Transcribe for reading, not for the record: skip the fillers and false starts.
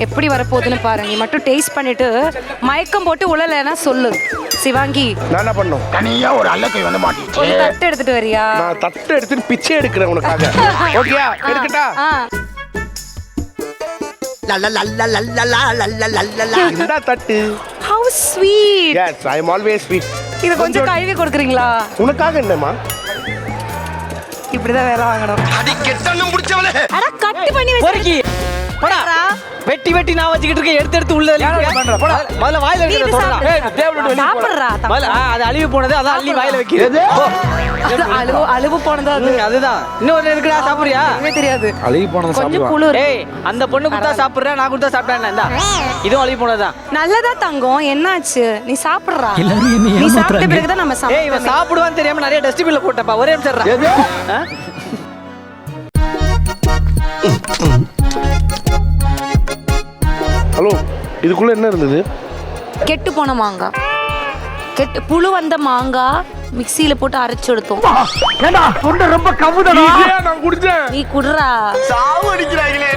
எப்படி வரப்போகுதுன்னு பாரு. நீ மட்டும் டேஸ்ட் பண்ணிட்டு மயக்கம் போட்டு உழலைன்னா சொல்லு. சிவாங்கி நான் என்ன பண்ணும்? தனியா ஒரு அல்லக்கை வந்து மாட்டிச்சு. ஒரு தட்டு எடுத்துட்டு வரியா? நான் தட்டு எடுத்துட்டு பிச்சை எடுக்கிறேன் உனக்காக. ஓகேயா? எடுக்கட்டா? இந்த தட்டு. How sweet. Yes, I am always sweet. இது கொஞ்சம் கழுவி கொடுக்குறீங்களா? உனக்காக என்னம்மா? இப்படிதான் வேலை வாங்கணும். அடி கெட்டனும் முடிச்சவளே. அட கட் பண்ணி பொறுக்கி போடா. வெட்டி வெட்டி நான் வச்சுக்கிட்டு இருக்கேன். எடுத்து உள்ள பண்ற போடா. முதல்ல வாயில வைக்கிறத தொடலாம். ஏய் டேபிள் வெளிய சாப்பிடுறா. முதல்ல அது அழிவு போனது அதான் அள்ளி வாயில வைக்கிறது. அழுவு போனதா அது. அதுதான். இன்னொரு இருக்குடா சாப்பிடுறியா? எனக்கு தெரியாது. அழுகி போனது கொஞ்சம் சாப்பிடுவா. குளிர். ஏய் அந்த பொண்ணு குடுத்தா சாப்பிடுறா, நான் குடுத்தா சாப்பிட்டேன். இந்தா இதுவும் அழிவு போனதுதான். நல்லதா தங்கம், என்னாச்சு? நீ சாப்பிடுறா. எல்லாரும் என்ன நீ சாப்பிட்ட ஏமாத்துறாங்க. பிறகுதான் நம்ம ஏய் இவன் சாப்பிடுவோம். சாப்பிடுவான்னு தெரியாம நிறைய டஸ்ட்பின்ல போட்டப்பா. ஒரே நிமிஷம். ஹலோ, இதுக்குள்ள என்ன இருந்தது? கெட்டு போன மாங்காய். புழு வந்த மாங்காய் மிக்ஸியில போட்டு அரைச்சு எடுத்தோம். ஏண்டா தொண்டை ரொம்ப கவுதடா. நான் குடிச்சேன். நீ குடுறா. சாவு அடிக்கிறாங்களே.